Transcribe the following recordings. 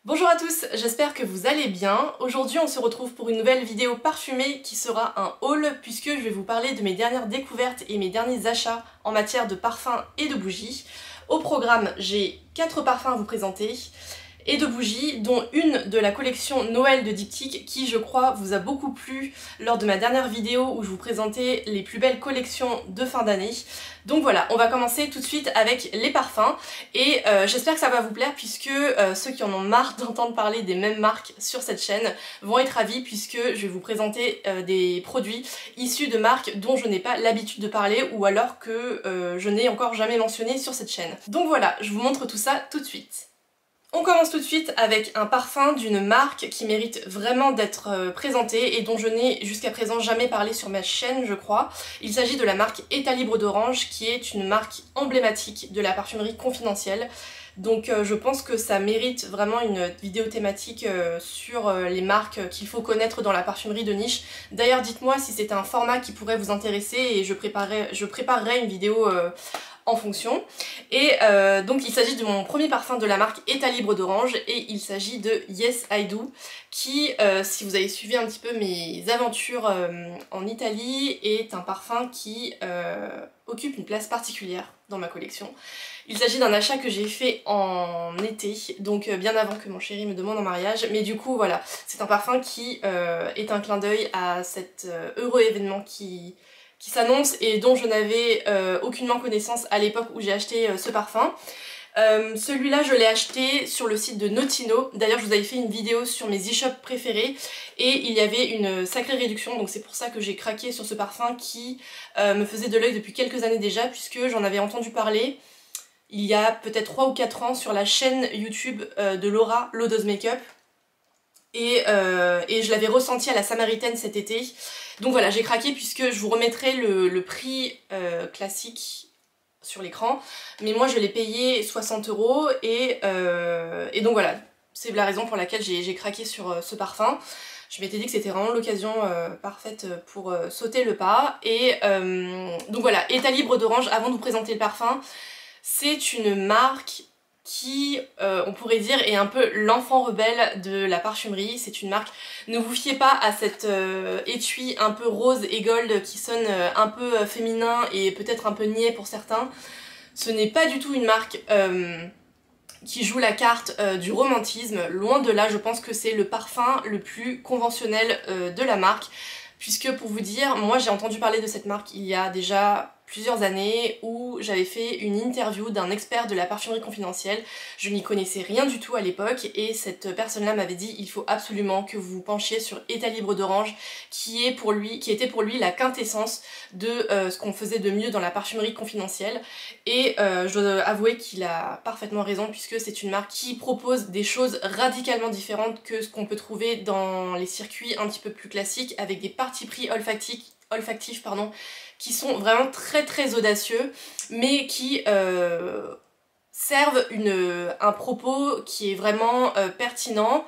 Bonjour à tous, j'espère que vous allez bien. Aujourd'hui on se retrouve pour une nouvelle vidéo parfumée qui sera un haul puisque je vais vous parler de mes dernières découvertes et mes derniers achats en matière de parfums et de bougies. Au programme, j'ai 4 parfums à vous présenter et de bougies, dont une de la collection Noël de Diptyque qui je crois vous a beaucoup plu lors de ma dernière vidéo où je vous présentais les plus belles collections de fin d'année. Donc voilà, on va commencer tout de suite avec les parfums et j'espère que ça va vous plaire puisque ceux qui en ont marre d'entendre parler des mêmes marques sur cette chaîne vont être ravis puisque je vais vous présenter des produits issus de marques dont je n'ai pas l'habitude de parler ou alors que je n'ai encore jamais mentionné sur cette chaîne. Donc voilà, je vous montre tout ça tout de suite. On commence tout de suite avec un parfum d'une marque qui mérite vraiment d'être présentée et dont je n'ai jusqu'à présent jamais parlé sur ma chaîne je crois. Il s'agit de la marque État Libre d'Orange qui est une marque emblématique de la parfumerie confidentielle. Donc je pense que ça mérite vraiment une vidéo thématique sur les marques qu'il faut connaître dans la parfumerie de niche. D'ailleurs dites-moi si c'est un format qui pourrait vous intéresser et je préparerai une vidéo en fonction. Et donc il s'agit de mon premier parfum de la marque État Libre d'Orange et il s'agit de Yes I Do qui, si vous avez suivi un petit peu mes aventures en Italie, est un parfum qui occupe une place particulière dans ma collection. Il s'agit d'un achat que j'ai fait en été, donc bien avant que mon chéri me demande en mariage, mais du coup voilà, c'est un parfum qui est un clin d'œil à cet heureux événement qui s'annonce et dont je n'avais aucunement connaissance à l'époque où j'ai acheté ce parfum. Celui-là je l'ai acheté sur le site de Notino, d'ailleurs je vous avais fait une vidéo sur mes e-shops préférés et il y avait une sacrée réduction, donc c'est pour ça que j'ai craqué sur ce parfum qui me faisait de l'œil depuis quelques années déjà puisque j'en avais entendu parler il y a peut-être 3 ou 4 ans sur la chaîne YouTube de Laura, l'Odeuse Makeup. Et je l'avais ressenti à la Samaritaine cet été. Donc voilà, j'ai craqué puisque je vous remettrai le prix classique sur l'écran. Mais moi je l'ai payé 60 € et donc voilà, c'est la raison pour laquelle j'ai craqué sur ce parfum. Je m'étais dit que c'était vraiment l'occasion parfaite pour sauter le pas. Et donc voilà, État Libre d'Orange, avant de vous présenter le parfum, c'est une marque qui, on pourrait dire, est un peu l'enfant rebelle de la parfumerie. C'est une marque, ne vous fiez pas à cet étui un peu rose et gold qui sonne un peu féminin et peut-être un peu niais pour certains. Ce n'est pas du tout une marque qui joue la carte du romantisme, loin de là. Je pense que c'est le parfum le plus conventionnel de la marque, puisque pour vous dire, moi j'ai entendu parler de cette marque il y a déjà plusieurs années où j'avais fait une interview d'un expert de la parfumerie confidentielle. Je n'y connaissais rien du tout à l'époque et cette personne-là m'avait dit il faut absolument que vous vous penchiez sur État Libre d'Orange qui était pour lui la quintessence de ce qu'on faisait de mieux dans la parfumerie confidentielle. Et je dois avouer qu'il a parfaitement raison puisque c'est une marque qui propose des choses radicalement différentes que ce qu'on peut trouver dans les circuits un petit peu plus classiques avec des partis pris olfactifs qui sont vraiment très très audacieux mais qui servent un propos qui est vraiment pertinent.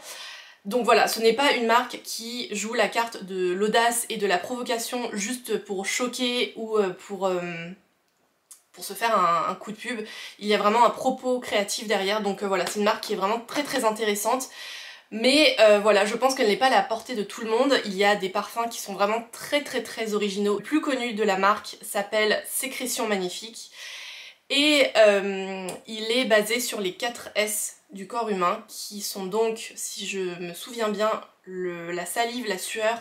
Donc voilà, ce n'est pas une marque qui joue la carte de l'audace et de la provocation juste pour choquer ou pour se faire un coup de pub. Il y a vraiment un propos créatif derrière, donc voilà, c'est une marque qui est vraiment très très intéressante. Mais voilà, je pense qu'elle n'est pas à la portée de tout le monde. Il y a des parfums qui sont vraiment très très très originaux. Le plus connu de la marque s'appelle Sécrétion Magnifique et il est basé sur les 4 S du corps humain qui sont donc, si je me souviens bien, la salive, la sueur,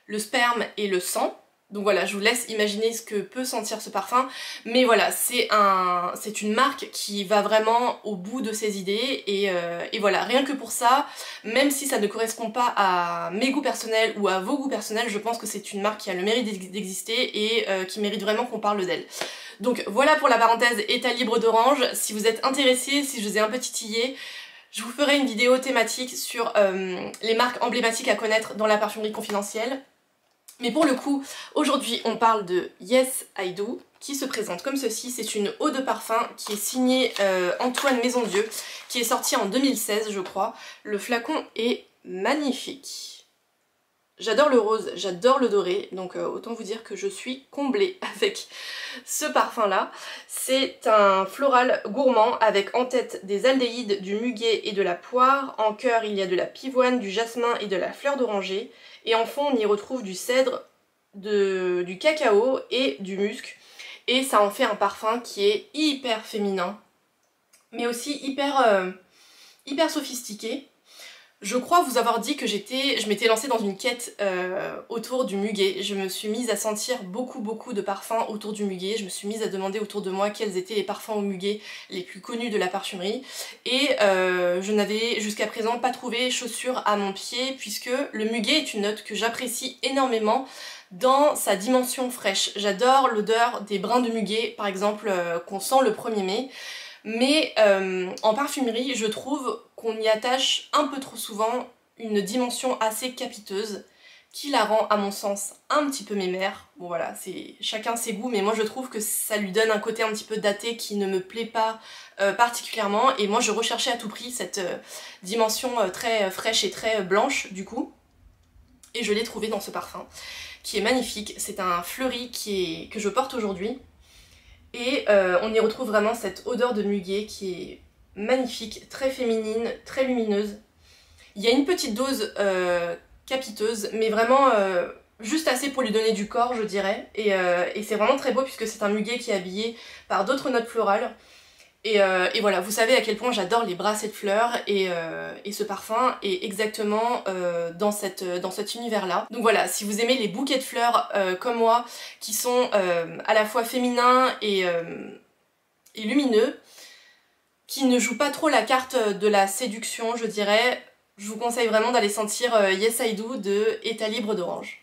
le sperme et le sang. Donc voilà, je vous laisse imaginer ce que peut sentir ce parfum, mais voilà, c'est une marque qui va vraiment au bout de ses idées et voilà, rien que pour ça, même si ça ne correspond pas à mes goûts personnels ou à vos goûts personnels, je pense que c'est une marque qui a le mérite d'exister et qui mérite vraiment qu'on parle d'elle. Donc voilà pour la parenthèse État Libre d'Orange. Si vous êtes intéressés, si je vous ai un peu titillé, je vous ferai une vidéo thématique sur les marques emblématiques à connaître dans la parfumerie confidentielle. Mais pour le coup, aujourd'hui on parle de Yes I Do, qui se présente comme ceci. C'est une eau de parfum qui est signée Antoine Maisondieu, qui est sortie en 2016 je crois. Le flacon est magnifique. J'adore le rose, j'adore le doré, donc autant vous dire que je suis comblée avec ce parfum là. C'est un floral gourmand avec en tête des aldéhydes, du muguet et de la poire. En cœur il y a de la pivoine, du jasmin et de la fleur d'oranger. Et en fond on y retrouve du cèdre, du cacao et du musc. Et ça en fait un parfum qui est hyper féminin, mais aussi hyper sophistiqué. Je crois vous avoir dit que je m'étais lancée dans une quête autour du muguet. Je me suis mise à sentir beaucoup de parfums autour du muguet. Je me suis mise à demander autour de moi quels étaient les parfums au muguet les plus connus de la parfumerie. Et je n'avais jusqu'à présent pas trouvé chaussure à mon pied, puisque le muguet est une note que j'apprécie énormément dans sa dimension fraîche. J'adore l'odeur des brins de muguet, par exemple, qu'on sent le 1er mai. Mais en parfumerie, je trouve qu'on y attache un peu trop souvent une dimension assez capiteuse qui la rend, à mon sens, un petit peu mémère. Bon voilà, c'est chacun ses goûts, mais moi je trouve que ça lui donne un côté un petit peu daté qui ne me plaît pas particulièrement. Et moi je recherchais à tout prix cette dimension très fraîche et très blanche du coup. Et je l'ai trouvé dans ce parfum, qui est magnifique. C'est un fleuri que je porte aujourd'hui. Et on y retrouve vraiment cette odeur de muguet qui est magnifique, très féminine, très lumineuse. Il y a une petite dose capiteuse, mais vraiment juste assez pour lui donner du corps, je dirais. Et c'est vraiment très beau puisque c'est un muguet qui est habillé par d'autres notes florales. Et voilà, vous savez à quel point j'adore les brassées de fleurs, et ce parfum est exactement dans cet univers-là. Donc voilà, si vous aimez les bouquets de fleurs comme moi, qui sont à la fois féminins et lumineux, qui ne jouent pas trop la carte de la séduction, je dirais, je vous conseille vraiment d'aller sentir Yes I Do de État libre d'orange.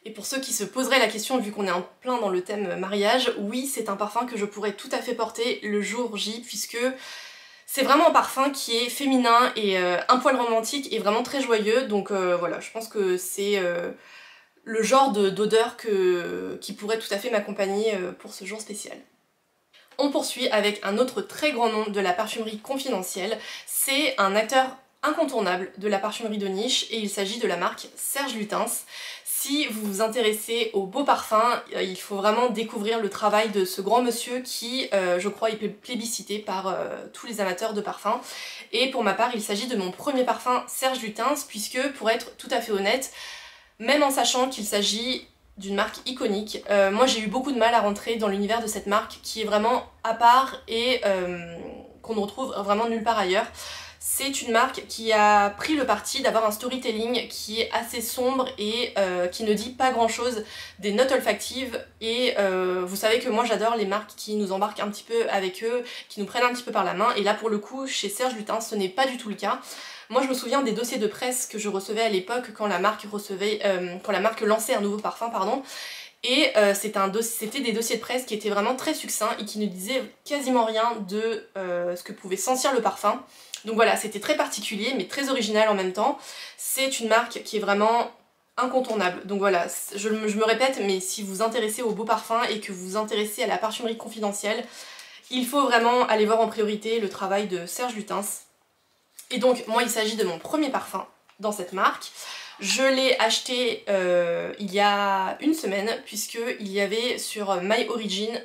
Et pour ceux qui se poseraient la question, vu qu'on est en plein dans le thème mariage, oui, c'est un parfum que je pourrais tout à fait porter le jour J, puisque c'est vraiment un parfum qui est féminin et un poil romantique et vraiment très joyeux. Donc voilà, je pense que c'est le genre d'odeur qui pourrait tout à fait m'accompagner pour ce jour spécial. On poursuit avec un autre très grand nom de la parfumerie confidentielle. C'est un acteur incontournable de la parfumerie de niche et il s'agit de la marque Serge Lutens. Si vous vous intéressez aux beaux parfums, il faut vraiment découvrir le travail de ce grand monsieur qui, je crois, est plébiscité par tous les amateurs de parfums. Et pour ma part, il s'agit de mon premier parfum Serge Lutens, puisque, pour être tout à fait honnête, même en sachant qu'il s'agit d'une marque iconique, moi j'ai eu beaucoup de mal à rentrer dans l'univers de cette marque qui est vraiment à part et qu'on ne retrouve vraiment nulle part ailleurs. C'est une marque qui a pris le parti d'avoir un storytelling qui est assez sombre et qui ne dit pas grand chose des notes olfactives. Et vous savez que moi j'adore les marques qui nous embarquent un petit peu avec eux, qui nous prennent un petit peu par la main. Et là pour le coup, chez Serge Lutens, ce n'est pas du tout le cas. Moi je me souviens des dossiers de presse que je recevais à l'époque quand la marque lançait un nouveau parfum, pardon. Et c'était des dossiers de presse qui étaient vraiment très succincts et qui ne disaient quasiment rien de ce que pouvait sentir le parfum. Donc voilà, c'était très particulier mais très original en même temps. C'est une marque qui est vraiment incontournable. Donc voilà, je me répète, mais si vous vous intéressez aux beaux parfums et que vous vous intéressez à la parfumerie confidentielle, il faut vraiment aller voir en priorité le travail de Serge Lutens. Et donc moi il s'agit de mon premier parfum dans cette marque. Je l'ai acheté il y a une semaine, puisqu'il y avait sur My Origin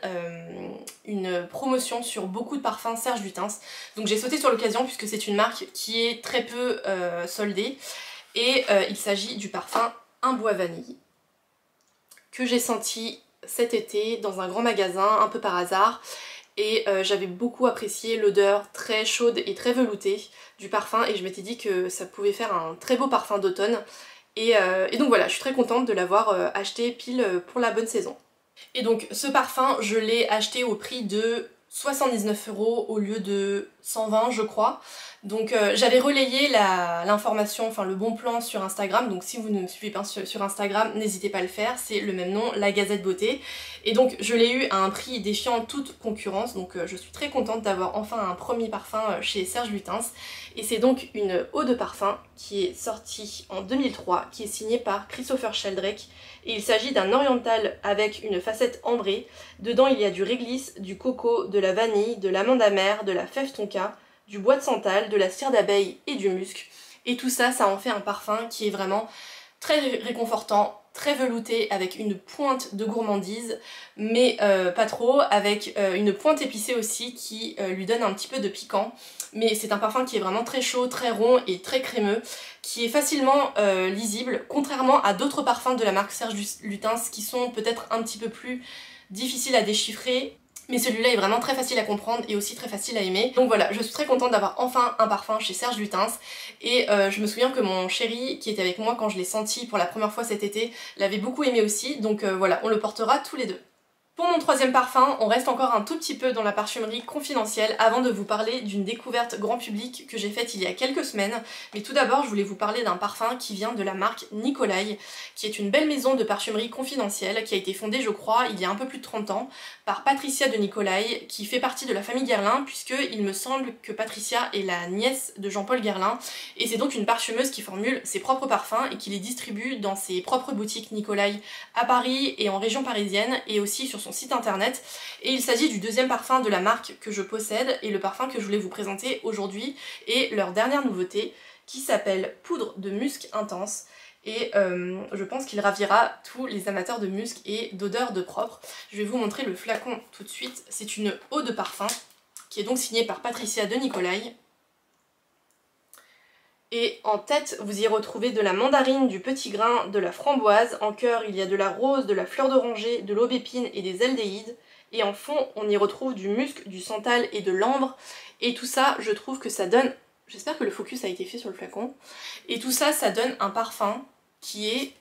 une promotion sur beaucoup de parfums Serge Lutens. Donc j'ai sauté sur l'occasion puisque c'est une marque qui est très peu soldée. Et il s'agit du parfum Un bois vanille, que j'ai senti cet été dans un grand magasin, un peu par hasard. Et j'avais beaucoup apprécié l'odeur très chaude et très veloutée du parfum et je m'étais dit que ça pouvait faire un très beau parfum d'automne. Et donc voilà, je suis très contente de l'avoir acheté pile pour la bonne saison. Et donc ce parfum, je l'ai acheté au prix de 79 € au lieu de 120 je crois. Donc j'avais relayé l'information, enfin le bon plan sur Instagram, donc si vous ne me suivez pas sur Instagram, n'hésitez pas à le faire, c'est le même nom, La Gazette Beauté. Et donc je l'ai eu à un prix défiant toute concurrence, donc je suis très contente d'avoir enfin un premier parfum chez Serge Lutens. Et c'est donc une eau de parfum qui est sortie en 2003, qui est signée par Christopher Sheldrake. Et il s'agit d'un oriental avec une facette ambrée. Dedans il y a du réglisse, du coco, de la vanille, de l'amande amère, de la fève tonka, du bois de santal, de la cire d'abeille et du musc. Et tout ça, ça en fait un parfum qui est vraiment très réconfortant, très velouté, avec une pointe de gourmandise, mais pas trop, avec une pointe épicée aussi qui lui donne un petit peu de piquant. Mais c'est un parfum qui est vraiment très chaud, très rond et très crémeux, qui est facilement lisible, contrairement à d'autres parfums de la marque Serge Lutens qui sont peut-être un petit peu plus difficiles à déchiffrer. Mais celui-là est vraiment très facile à comprendre et aussi très facile à aimer. Donc voilà, je suis très contente d'avoir enfin un parfum chez Serge Lutens. Et je me souviens que mon chéri, qui était avec moi quand je l'ai senti pour la première fois cet été, l'avait beaucoup aimé aussi. Donc voilà, on le portera tous les deux. Pour mon troisième parfum, on reste encore un tout petit peu dans la parfumerie confidentielle avant de vous parler d'une découverte grand public que j'ai faite il y a quelques semaines. Mais tout d'abord, je voulais vous parler d'un parfum qui vient de la marque Nicolai, qui est une belle maison de parfumerie confidentielle qui a été fondée, je crois, il y a un peu plus de 30 ans, par Patricia de Nicolai, qui fait partie de la famille Guerlain, puisque il me semble que Patricia est la nièce de Jean-Paul Guerlain, et c'est donc une parfumeuse qui formule ses propres parfums et qui les distribue dans ses propres boutiques Nicolai à Paris et en région parisienne, et aussi sur son site internet. Et il s'agit du deuxième parfum de la marque que je possède et le parfum que je voulais vous présenter aujourd'hui est leur dernière nouveauté qui s'appelle Poudre de musc intense. Et je pense qu'il ravira tous les amateurs de musc et d'odeur de propre. Je vais vous montrer le flacon tout de suite. C'est une eau de parfum qui est donc signée par Patricia de Nicolai. Et en tête, vous y retrouvez de la mandarine, du petit grain, de la framboise. En cœur, il y a de la rose, de la fleur d'oranger, de l'aubépine et des aldéhydes. Et en fond, on y retrouve du musc, du santal et de l'ambre. Et tout ça, je trouve que ça donne... J'espère que le focus a été fait sur le flacon. Et tout ça, ça donne un parfum qui est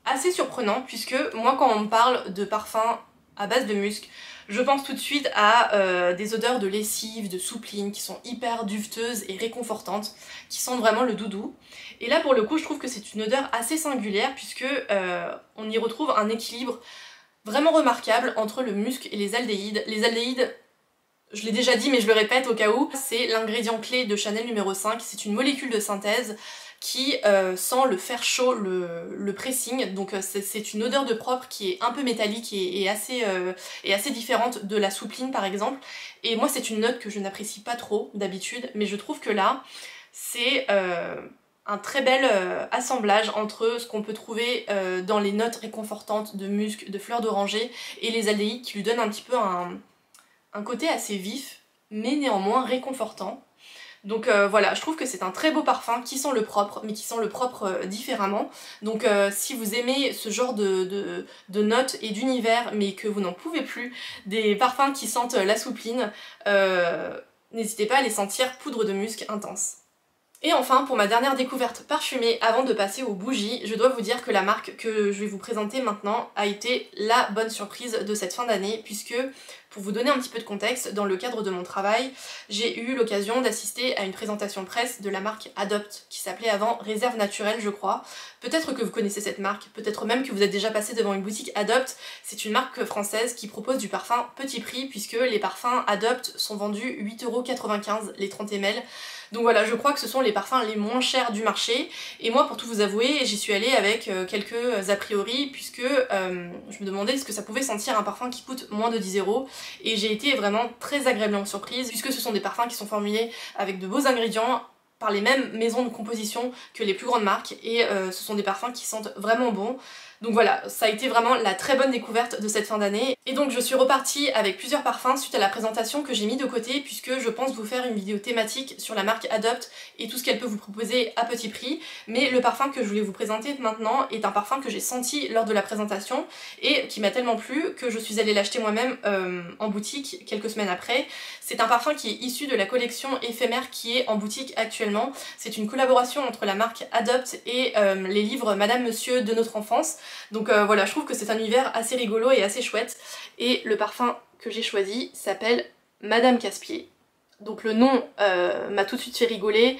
assez surprenant, puisque moi, quand on me parle de parfum à base de musc, je pense tout de suite à des odeurs de lessive, de soupline, qui sont hyper duveteuses et réconfortantes, qui sentent vraiment le doudou. Et là, pour le coup, je trouve que c'est une odeur assez singulière, puisque on y retrouve un équilibre vraiment remarquable entre le musc et les aldéhydes. Les aldéhydes, je l'ai déjà dit, mais je le répète au cas où, c'est l'ingrédient clé de Chanel numéro 5, c'est une molécule de synthèse qui sent le fer chaud, le pressing, donc c'est une odeur de propre qui est un peu métallique et assez différente de la soupline par exemple, et moi c'est une note que je n'apprécie pas trop d'habitude, mais je trouve que là c'est un très bel assemblage entre ce qu'on peut trouver dans les notes réconfortantes de musc, de fleurs d'oranger et les aldéhydes qui lui donnent un petit peu un côté assez vif, mais néanmoins réconfortant. Donc voilà, je trouve que c'est un très beau parfum qui sent le propre, mais qui sent le propre différemment. Donc si vous aimez ce genre de notes et d'univers, mais que vous n'en pouvez plus, des parfums qui sentent la soupline, n'hésitez pas à les sentir Poudre de musc intense. Et enfin, pour ma dernière découverte parfumée, avant de passer aux bougies, je dois vous dire que la marque que je vais vous présenter maintenant a été la bonne surprise de cette fin d'année, puisque, pour vous donner un petit peu de contexte, dans le cadre de mon travail, j'ai eu l'occasion d'assister à une présentation presse de la marque Adopt, qui s'appelait avant Réserve Naturelle, je crois. Peut-être que vous connaissez cette marque, peut-être même que vous êtes déjà passé devant une boutique Adopt. C'est une marque française qui propose du parfum petit prix, puisque les parfums Adopt sont vendus 8,95 € les 30 ml. Donc voilà, je crois que ce sont les parfums les moins chers du marché. Et moi, pour tout vous avouer, j'y suis allée avec quelques a priori, puisque je me demandais ce que ça pouvait sentir un parfum qui coûte moins de 10 €. Et j'ai été vraiment très agréablement surprise, puisque ce sont des parfums qui sont formulés avec de beaux ingrédients, par les mêmes maisons de composition que les plus grandes marques, et ce sont des parfums qui sentent vraiment bon. Donc voilà, ça a été vraiment la très bonne découverte de cette fin d'année. Et donc je suis repartie avec plusieurs parfums suite à la présentation que j'ai mis de côté, puisque je pense vous faire une vidéo thématique sur la marque Adopt et tout ce qu'elle peut vous proposer à petit prix. Mais le parfum que je voulais vous présenter maintenant est un parfum que j'ai senti lors de la présentation et qui m'a tellement plu que je suis allée l'acheter moi-même en boutique quelques semaines après. C'est un parfum qui est issu de la collection éphémère qui est en boutique actuellement. C'est une collaboration entre la marque Adopt et les livres Madame Monsieur de notre enfance. Donc voilà, je trouve que c'est un univers assez rigolo et assez chouette. Et le parfum que j'ai choisi s'appelle Madame Casse-Pied. Donc le nom m'a tout de suite fait rigoler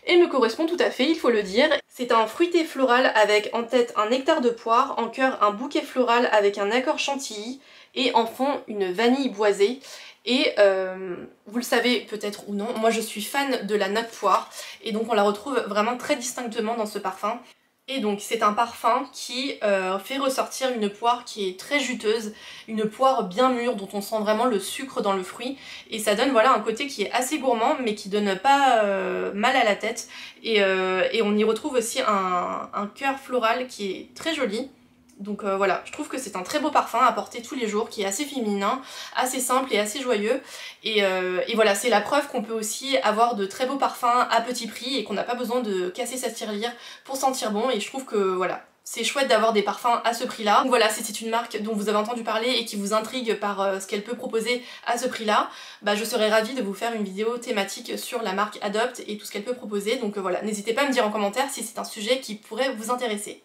et me correspond tout à fait, il faut le dire. C'est un fruité floral avec en tête un nectar de poire, en cœur un bouquet floral avec un accord chantilly et en fond une vanille boisée. Et vous le savez peut-être ou non, moi je suis fan de la note poire et donc on la retrouve vraiment très distinctement dans ce parfum. Et donc c'est un parfum qui fait ressortir une poire qui est très juteuse, une poire bien mûre dont on sent vraiment le sucre dans le fruit. Et ça donne voilà un côté qui est assez gourmand mais qui donne pas mal à la tête. Et on y retrouve aussi un cœur floral qui est très joli. Donc voilà, je trouve que c'est un très beau parfum à porter tous les jours, qui est assez féminin, assez simple et assez joyeux. Et voilà, c'est la preuve qu'on peut aussi avoir de très beaux parfums à petit prix et qu'on n'a pas besoin de casser sa tirelire pour sentir bon. Et je trouve que voilà, c'est chouette d'avoir des parfums à ce prix-là. Donc voilà, si c'est une marque dont vous avez entendu parler et qui vous intrigue par ce qu'elle peut proposer à ce prix-là, bah je serais ravie de vous faire une vidéo thématique sur la marque Adopt et tout ce qu'elle peut proposer. Donc voilà, n'hésitez pas à me dire en commentaire si c'est un sujet qui pourrait vous intéresser.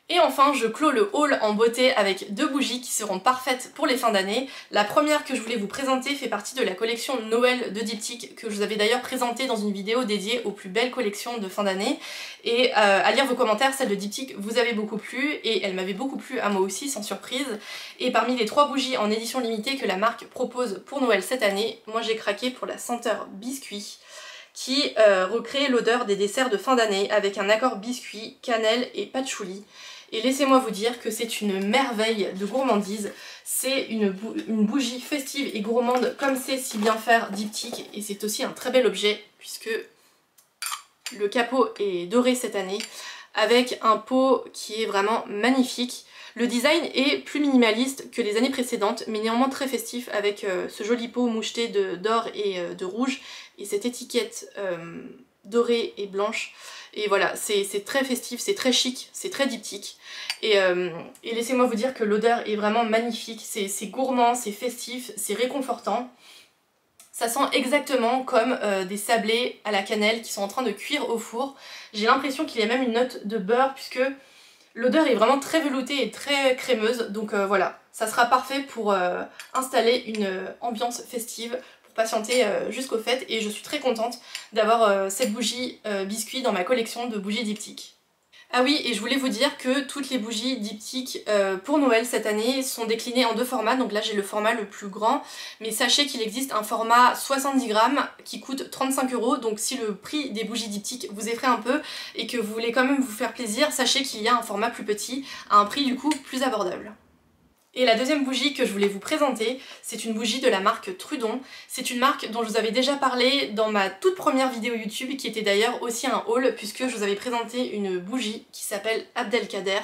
Et enfin, je clôt le haul en beauté avec 2 bougies qui seront parfaites pour les fins d'année. La première que je voulais vous présenter fait partie de la collection Noël de Diptyque, que je vous avais d'ailleurs présentée dans une vidéo dédiée aux plus belles collections de fin d'année. Et à lire vos commentaires, celle de Diptyque vous avait beaucoup plu, et elle m'avait beaucoup plu à moi aussi, sans surprise. Et parmi les 3 bougies en édition limitée que la marque propose pour Noël cette année, moi j'ai craqué pour la senteur biscuit, qui recrée l'odeur des desserts de fin d'année avec un accord biscuit, cannelle et patchouli. Et laissez-moi vous dire que c'est une merveille de gourmandise. C'est une bougie festive et gourmande comme c'est si bien faire Diptyque. Et c'est aussi un très bel objet puisque le capot est doré cette année avec un pot qui est vraiment magnifique. Le design est plus minimaliste que les années précédentes mais néanmoins très festif avec ce joli pot moucheté d'or et de rouge et cette étiquette dorée et blanche. Et voilà, c'est très festif, c'est très chic, c'est très diptyque. Et laissez-moi vous dire que l'odeur est vraiment magnifique, c'est gourmand, c'est festif, c'est réconfortant. Ça sent exactement comme des sablés à la cannelle qui sont en train de cuire au four. J'ai l'impression qu'il y a même une note de beurre puisque l'odeur est vraiment très veloutée et très crémeuse. Donc voilà, ça sera parfait pour installer une ambiance festive, patienter jusqu'aux fêtes, et je suis très contente d'avoir cette bougie biscuit dans ma collection de bougies diptyques. Ah oui, et je voulais vous dire que toutes les bougies diptyques pour Noël cette année sont déclinées en 2 formats, donc là j'ai le format le plus grand, mais sachez qu'il existe un format 70 grammes qui coûte 35 €, donc si le prix des bougies diptyques vous effraie un peu et que vous voulez quand même vous faire plaisir, sachez qu'il y a un format plus petit à un prix du coup plus abordable. Et la deuxième bougie que je voulais vous présenter, c'est une bougie de la marque Trudon. C'est une marque dont je vous avais déjà parlé dans ma toute première vidéo YouTube, qui était d'ailleurs aussi un haul, puisque je vous avais présenté une bougie qui s'appelle Abdelkader,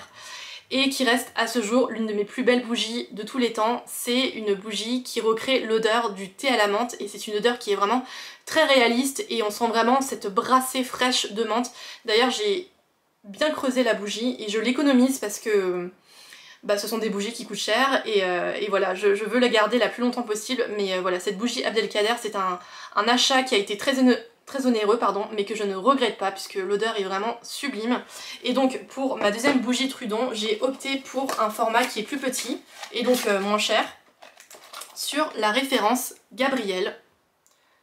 et qui reste à ce jour l'une de mes plus belles bougies de tous les temps. C'est une bougie qui recrée l'odeur du thé à la menthe, et c'est une odeur qui est vraiment très réaliste, et on sent vraiment cette brassée fraîche de menthe. D'ailleurs j'ai bien creusé la bougie, et je l'économise parce que bah, ce sont des bougies qui coûtent cher et voilà, je veux la garder la plus longtemps possible, mais voilà, cette bougie Abdelkader, c'est un achat qui a été très onéreux, mais que je ne regrette pas puisque l'odeur est vraiment sublime. Et donc pour ma deuxième bougie Trudon, j'ai opté pour un format qui est plus petit et donc moins cher, sur la référence Gabrielle.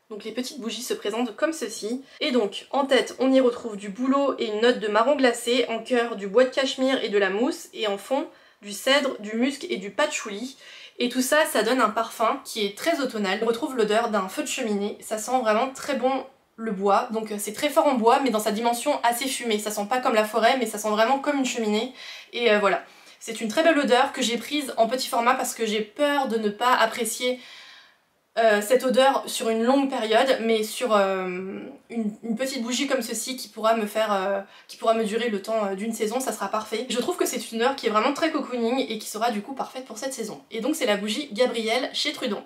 Donc les petites bougies se présentent comme ceci. Et donc en tête on y retrouve du bouleau et une note de marron glacé, en cœur du bois de cachemire et de la mousse, et en fond du cèdre, du musc et du patchouli. Et tout ça, ça donne un parfum qui est très automnal. On retrouve l'odeur d'un feu de cheminée, ça sent vraiment très bon le bois, donc c'est très fort en bois mais dans sa dimension assez fumée. Ça sent pas comme la forêt mais ça sent vraiment comme une cheminée. Et voilà, c'est une très belle odeur que j'ai prise en petit format parce que j'ai peur de ne pas apprécier cette odeur sur une longue période, mais sur une petite bougie comme ceci qui pourra me durer le temps d'une saison, ça sera parfait. Je trouve que c'est une odeur qui est vraiment très cocooning et qui sera du coup parfaite pour cette saison. Et donc c'est la bougie Gabrielle chez Trudon.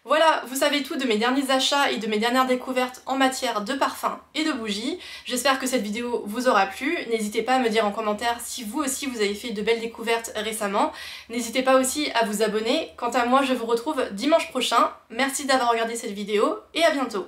Voilà, vous savez tout de mes derniers achats et de mes dernières découvertes en matière de parfums et de bougies. J'espère que cette vidéo vous aura plu. N'hésitez pas à me dire en commentaire si vous aussi vous avez fait de belles découvertes récemment. N'hésitez pas aussi à vous abonner. Quant à moi, je vous retrouve dimanche prochain. Merci d'avoir regardé cette vidéo et à bientôt.